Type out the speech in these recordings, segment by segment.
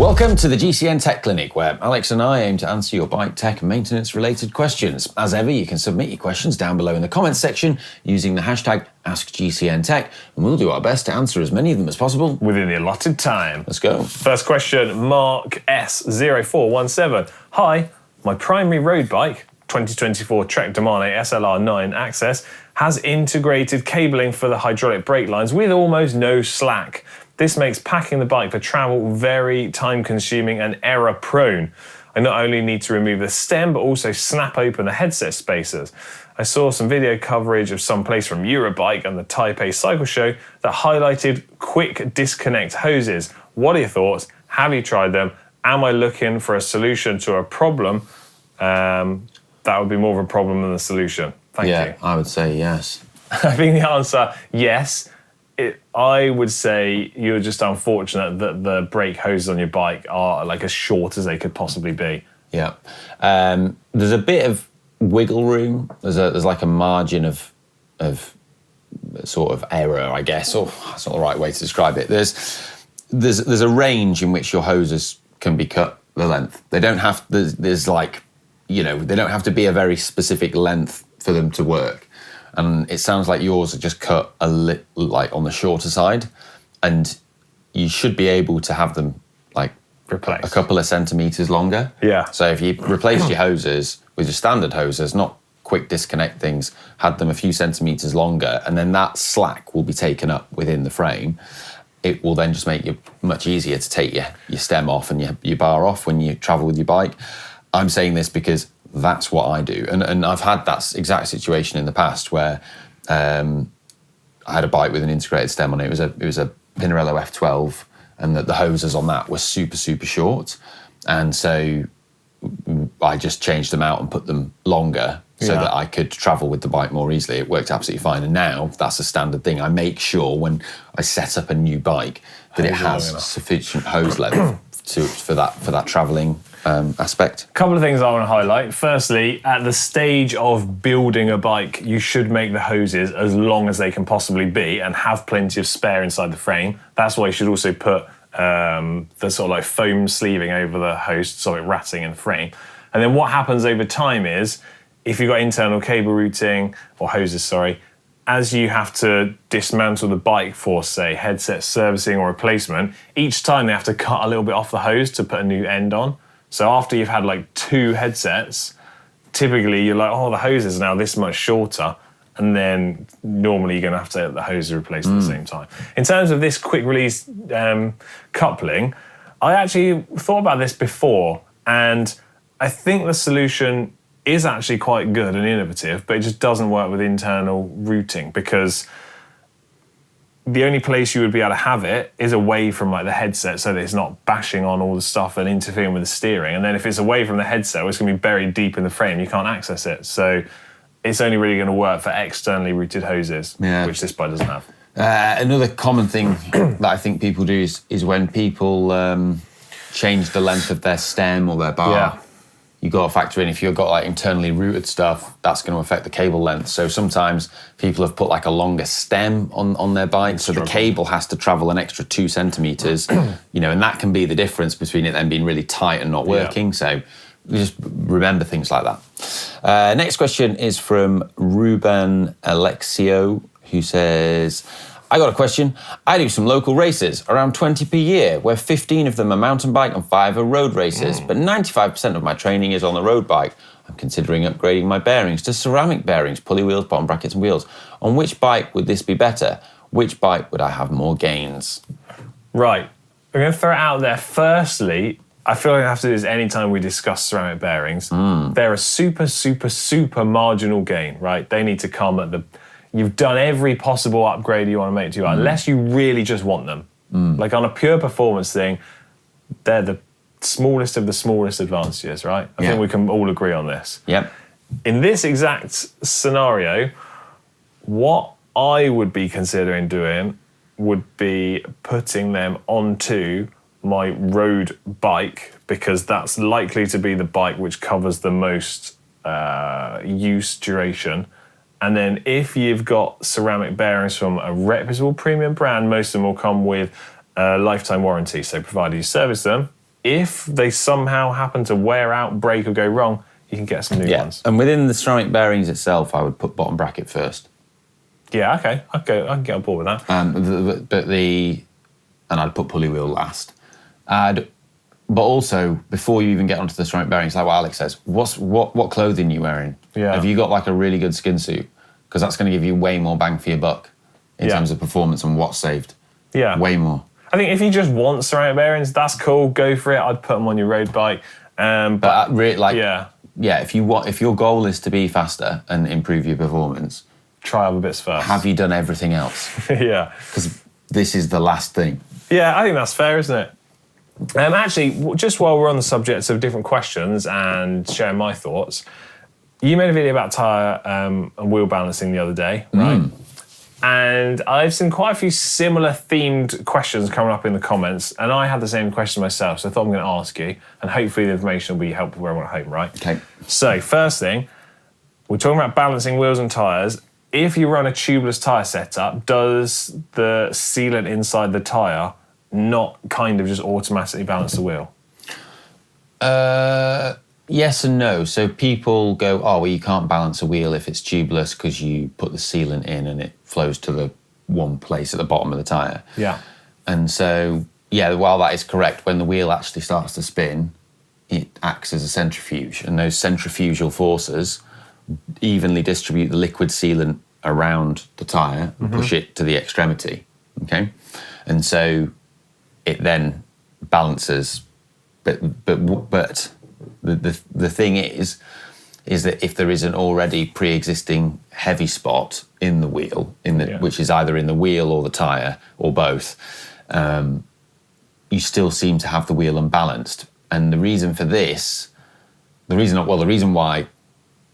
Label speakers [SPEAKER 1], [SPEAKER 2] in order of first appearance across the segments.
[SPEAKER 1] Welcome to the GCN Tech Clinic, where Alex and I aim to answer your bike tech and maintenance related questions. As ever, you can submit your questions down below in the comments section using the hashtag AskGCNTech, and we'll do our best to answer as many of them as possible
[SPEAKER 2] within the allotted time.
[SPEAKER 1] Let's go.
[SPEAKER 2] First question, Mark S0417. Hi, my primary road bike, 2024 Trek Domane SLR9 Access, has integrated cabling for the hydraulic brake lines with almost no slack. This makes packing the bike for travel very time-consuming and error-prone. I not only need to remove the stem, but also snap open the headset spacers. I saw some video coverage of some place from Eurobike and the Taipei Cycle Show that highlighted quick disconnect hoses. What are your thoughts? Have you tried them? Am I looking for a solution to a problem? That would be more of a problem than the solution. Thank you.
[SPEAKER 1] Yeah, I would say yes.
[SPEAKER 2] I think the answer, yes. I would say you're just unfortunate that the brake hoses on your bike are like as short as they could possibly be.
[SPEAKER 1] Yeah. There's a bit of wiggle room. There's like a margin of sort of error, I guess. Or that's not the right way to describe it. There's a range in which your hoses can be cut the length. They don't have there's like, you know, they don't have to be a very specific length for them to work. And it sounds like yours are just cut like on the shorter side, and you should be able to have them like
[SPEAKER 2] replaced
[SPEAKER 1] a couple of centimeters longer.
[SPEAKER 2] Yeah.
[SPEAKER 1] So if you replaced your hoses with your standard hoses, not quick disconnect things, had them a few centimeters longer, and then that slack will be taken up within the frame, it will then just make it much easier to take your stem off and your bar off when you travel with your bike. I'm saying this because that's what I do. And I've had that exact situation in the past where I had a bike with an integrated stem on it. It was a Pinarello F12, and the hoses on that were super, super short. And so I just changed them out and put them longer so that I could travel with the bike more easily. It worked absolutely fine. And now that's a standard thing. I make sure when I set up a new bike that it has sufficient hose length for that travelling aspect.
[SPEAKER 2] A couple of things I want to highlight. Firstly, at the stage of building a bike, you should make the hoses as long as they can possibly be and have plenty of spare inside the frame. That's why you should also put the sort of like foam sleeving over the hose so it ratting in the frame. And then what happens over time is, if you've got internal cable routing, or hoses, sorry, as you have to dismantle the bike for, say, headset servicing or replacement, each time they have to cut a little bit off the hose to put a new end on. So after you've had like 2 headsets, typically you're like, oh, the hose is now this much shorter. And then normally you're going to have to have the hose replaced at the same time. In terms of this quick release coupling, I actually thought about this before, and I think the solution is actually quite good and innovative, but it just doesn't work with internal routing, because the only place you would be able to have it is away from like the headset, so that it's not bashing on all the stuff and interfering with the steering. And then if it's away from the headset, it's going to be buried deep in the frame. You can't access it. So it's only really going to work for externally routed hoses, which this bike doesn't have.
[SPEAKER 1] Another common thing that I think people do is when people change the length of their stem or their bar.
[SPEAKER 2] Yeah.
[SPEAKER 1] You've got to factor in, if you've got like internally routed stuff, that's going to affect the cable length. So sometimes people have put like a longer stem on their bike, so the cable has to travel an extra 2 centimeters, you know, and that can be the difference between it then being really tight and not working. Yeah. So just remember things like that. Next question is from Ruben Alexio, who says, I got a question. I do some local races, around 20 per year, where 15 of them are mountain bike and 5 are road races, but 95% of my training is on the road bike. I'm considering upgrading my bearings to ceramic bearings, pulley wheels, bottom brackets and wheels. On which bike would this be better? Which bike would I have more gains?
[SPEAKER 2] Right. We're going to throw it out there. Firstly, I feel like I have to do this anytime we discuss ceramic bearings. They're a super, super, super marginal gain, right? They need to come at the... You've done every possible upgrade you want to make to your bike, unless you really just want them. Like on a pure performance thing, they're the smallest of the smallest advantages, right? I think we can all agree on this.
[SPEAKER 1] Yep.
[SPEAKER 2] In this exact scenario, what I would be considering doing would be putting them onto my road bike, because that's likely to be the bike which covers the most use duration. And then if you've got ceramic bearings from a reputable premium brand, most of them will come with a lifetime warranty. So provided you service them, if they somehow happen to wear out, break, or go wrong, you can get some new ones.
[SPEAKER 1] And within the ceramic bearings itself, I would put bottom bracket first.
[SPEAKER 2] Yeah, okay. I can get on board with that.
[SPEAKER 1] And I'd put pulley wheel last. But also, before you even get onto the ceramic bearings, like what Alex says, what clothing are you wearing?
[SPEAKER 2] Yeah.
[SPEAKER 1] Have you got like a really good skin suit? Because that's going to give you way more bang for your buck in terms of performance and what's saved.
[SPEAKER 2] Yeah.
[SPEAKER 1] Way more.
[SPEAKER 2] I think if you just want ceramic bearings, that's cool. Go for it. I'd put them on your road bike.
[SPEAKER 1] If your goal is to be faster and improve your performance,
[SPEAKER 2] try other bits first.
[SPEAKER 1] Have you done everything else?
[SPEAKER 2] Yeah.
[SPEAKER 1] Because this is the last thing.
[SPEAKER 2] Yeah, I think that's fair, isn't it? Actually, just while we're on the subject of different questions and sharing my thoughts, you made a video about tyre and wheel balancing the other day, right? And I've seen quite a few similar themed questions coming up in the comments, and I had the same question myself, so I thought I'm going to ask you, and hopefully the information will be helpful for everyone at home, right?
[SPEAKER 1] Okay.
[SPEAKER 2] So, first thing, we're talking about balancing wheels and tyres. If you run a tubeless tyre setup, does the sealant inside the tyre not kind of just automatically balance the wheel?
[SPEAKER 1] Yes and no. So people go, oh, well, you can't balance a wheel if it's tubeless because you put the sealant in and it flows to the one place at the bottom of the tyre.
[SPEAKER 2] Yeah.
[SPEAKER 1] And so, while that is correct, when the wheel actually starts to spin, it acts as a centrifuge. And those centrifugal forces evenly distribute the liquid sealant around the tyre and push it to the extremity, okay? And so it then balances, but the thing is that if there is an already pre-existing heavy spot in the wheel, which is either in the wheel or the tyre or both, you still seem to have the wheel unbalanced. And the reason for this, the reason why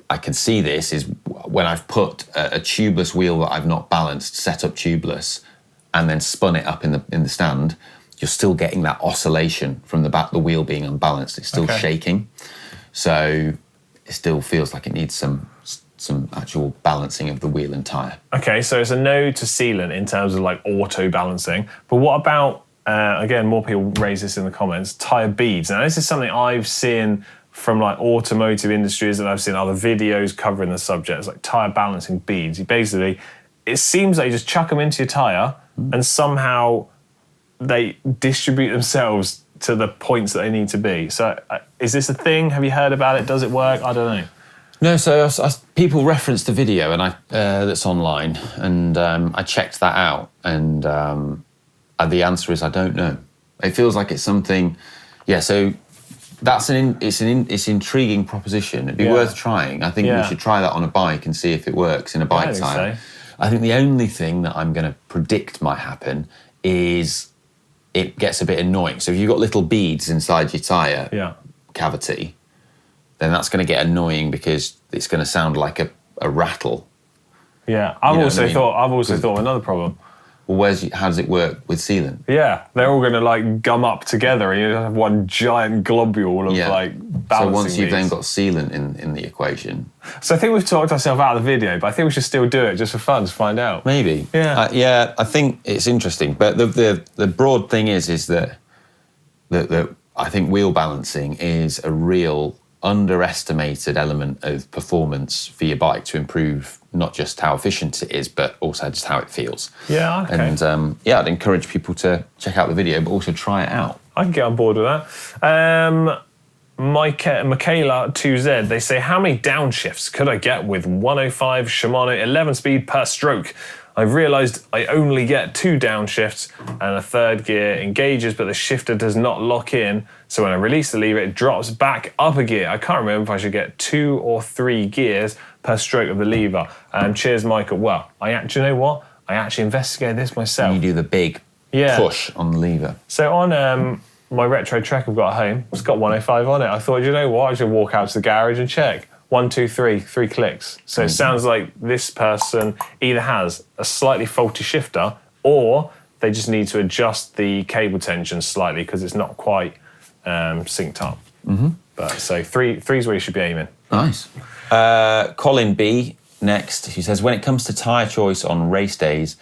[SPEAKER 1] I can see this is when I've put a tubeless wheel that I've not balanced, set up tubeless, and then spun it up in the stand, you're still getting that oscillation from the back, the wheel being unbalanced. It's still shaking. So it still feels like it needs some actual balancing of the wheel and tyre. Okay, so it's a no to sealant in terms of like auto balancing. But what about, again, more people raise this in the comments, tyre beads. Now this is something I've seen from like automotive industries, and I've seen other videos covering the subject. It's like tyre balancing beads. It seems like you just chuck them into your tyre and somehow they distribute themselves to the points that they need to be. So is this a thing? Have you heard about it? Does it work? I don't know. No, so people referenced the video and that's online, and I checked that out, and the answer is I don't know. It feels like it's something, so that's it's intriguing proposition. It'd be worth trying. I think we should try that on a bike and see if it works in a bike tyre. I think the only thing that I'm going to predict might happen is it gets a bit annoying. So if you've got little beads inside your tyre cavity, then that's going to get annoying because it's going to sound like a rattle. Yeah, I've also thought another problem. Well, how does it work with sealant? Yeah, they're all going to like gum up together, and you have one giant globule of like balancing. So once you've then got sealant in the equation. So I think we've talked ourselves out of the video, but I think we should still do it just for fun to find out. Maybe. Yeah. I think it's interesting, but the broad thing is that I think wheel balancing is a real underestimated element of performance for your bike to improve not just how efficient it is, but also just how it feels. Yeah, okay. And I'd encourage people to check out the video, but also try it out. I can get on board with that. Michaela 2Z, they say, how many downshifts could I get with 105 Shimano 11 speed per stroke? I've realised I only get 2 downshifts and a third gear engages, but the shifter does not lock in. So when I release the lever, it drops back up a gear. I can't remember if I should get 2 or 3 gears per stroke of the lever. Cheers, Michael. Well, do you know what? I actually investigated this myself. You do the big push on the lever. So on my retro Trek I've got at home, it's got 105 on it. I thought, you know what? I should walk out to the garage and check. 1, 2, 3 clicks. So it sounds like this person either has a slightly faulty shifter or they just need to adjust the cable tension slightly because it's not quite synced up. But so 3 is where you should be aiming. Nice. Colin B next. He says, when it comes to tyre choice on race days,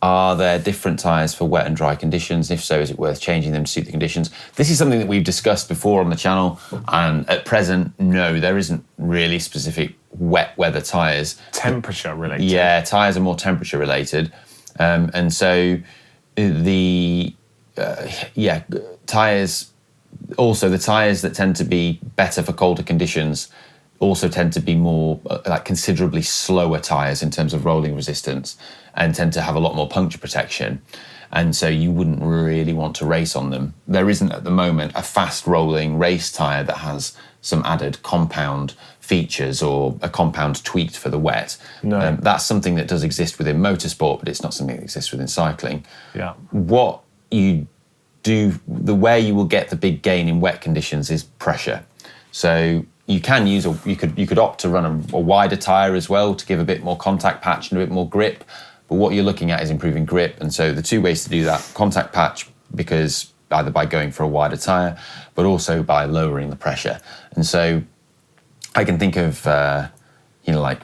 [SPEAKER 1] Are there different tyres for wet and dry conditions? If so, is it worth changing them to suit the conditions? This is something that we've discussed before on the channel, and at present, no, there isn't really specific wet weather tyres.
[SPEAKER 2] Temperature related.
[SPEAKER 1] Yeah, tyres are more temperature related. And so tyres, also the tyres that tend to be better for colder conditions also tend to be more like considerably slower tyres in terms of rolling resistance and tend to have a lot more puncture protection. And so you wouldn't really want to race on them. There isn't at the moment a fast rolling race tyre that has some added compound features or a compound tweaked for the wet.
[SPEAKER 2] No.
[SPEAKER 1] That's something that does exist within motorsport, but it's not something that exists within cycling.
[SPEAKER 2] Yeah.
[SPEAKER 1] What you do, where you will get the big gain in wet conditions is pressure. So you can use you could opt to run a wider tyre as well to give a bit more contact patch and a bit more grip. But what you're looking at is improving grip. And so the two ways to do that, contact patch, because either by going for a wider tyre, but also by lowering the pressure. And so I can think of, like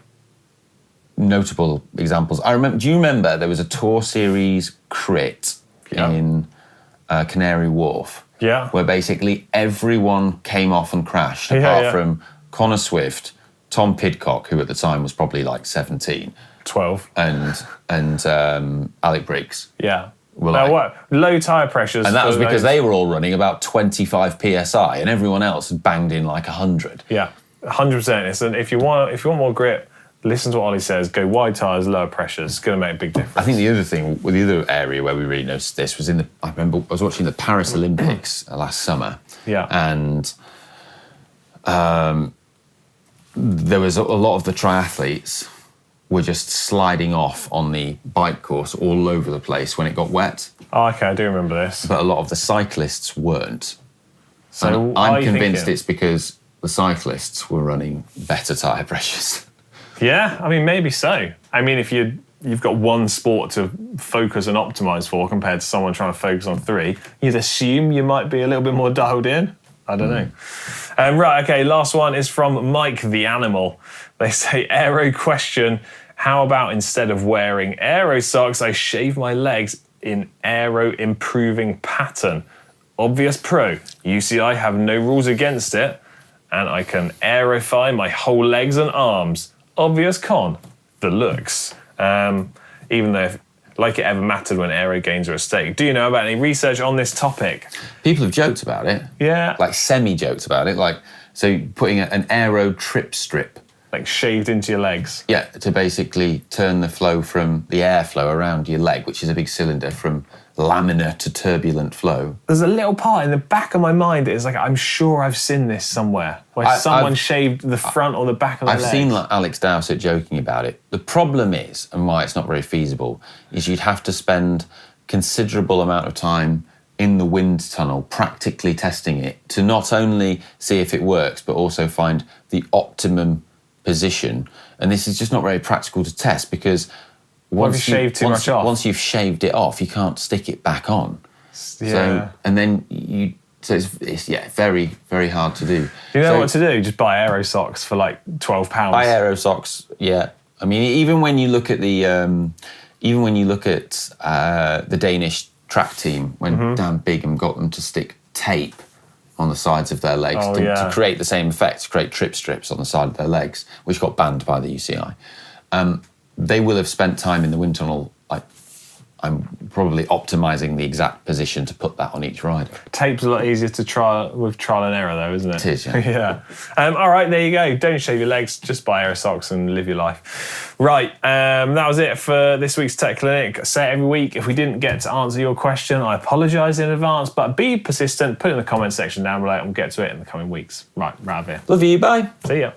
[SPEAKER 1] notable examples. Do you remember there was a Tour Series crit in Canary Wharf?
[SPEAKER 2] Yeah.
[SPEAKER 1] Where basically everyone came off and crashed, apart from Connor Swift, Tom Pidcock, who at the time was probably like 17.
[SPEAKER 2] 12.
[SPEAKER 1] And Alec Briggs.
[SPEAKER 2] Yeah.
[SPEAKER 1] What?
[SPEAKER 2] Low tyre pressures.
[SPEAKER 1] And that was because they were all running about 25 PSI and everyone else had banged in like 100.
[SPEAKER 2] Yeah, 100%. And if you want more grip, listen to what Ollie says, go wide tyres, lower pressures. It's going to make a big difference.
[SPEAKER 1] I think the other thing, the other area where we really noticed this was I remember I was watching the Paris Olympics last summer.
[SPEAKER 2] Yeah.
[SPEAKER 1] And there was a lot of the triathletes were just sliding off on the bike course all over the place when it got wet.
[SPEAKER 2] Oh, okay, I do remember this.
[SPEAKER 1] But a lot of the cyclists weren't.
[SPEAKER 2] So
[SPEAKER 1] and I'm convinced it's because the cyclists were running better tyre pressures.
[SPEAKER 2] Yeah, I mean, maybe so. I mean, if you've got one sport to focus and optimise for compared to someone trying to focus on three, you'd assume you might be a little bit more dialed in. I don't know. Right, okay, last one is from Mike the Animal. They say, Aero question, how about instead of wearing Aero socks, I shave my legs in Aero improving pattern? Obvious pro, UCI have no rules against it, and I can aerify my whole legs and arms. Obvious con, the looks. Even though, like it ever mattered when aero gains are at stake. Do you know about any research on this topic?
[SPEAKER 1] People have joked about it.
[SPEAKER 2] Yeah.
[SPEAKER 1] Like semi-joked about it. Like, so putting an aero trip strip.
[SPEAKER 2] Like shaved into your legs.
[SPEAKER 1] Yeah, to basically turn the flow from the airflow around your leg, which is a big cylinder, from laminar to turbulent flow.
[SPEAKER 2] There's a little part in the back of my mind that is like, I'm sure I've seen this somewhere, where someone shaved the front or the back of the legs.
[SPEAKER 1] I've seen like Alex Dowsett joking about it. The problem is, and why it's not very feasible, is you'd have to spend considerable amount of time in the wind tunnel practically testing it to not only see if it works, but also find the optimum position. And this is just not very practical to test because once you've shaved it off, you can't stick it back on.
[SPEAKER 2] Yeah.
[SPEAKER 1] So, and then it's very, very hard to do.
[SPEAKER 2] You know what to do? Just buy Aero socks for like £12.
[SPEAKER 1] Buy Aero socks, yeah. I mean, even when you look at the Danish track team, when Dan Bigham got them to stick tape on the sides of their legs to create the same effect, to create trip strips on the side of their legs, which got banned by the UCI. They will have spent time in the wind tunnel, like I'm probably optimising the exact position to put that on each rider. Tape's a lot easier to try with trial and error though, isn't it? It is, yeah. Yeah. All right, there you go. Don't shave your legs, just buy Aero socks and live your life. Right, that was it for this week's Tech Clinic. Say it every week. If we didn't get to answer your question, I apologise in advance, but be persistent, put it in the comment section down below and we'll get to it in the coming weeks. Right, we're out of here. Love you, bye. See ya.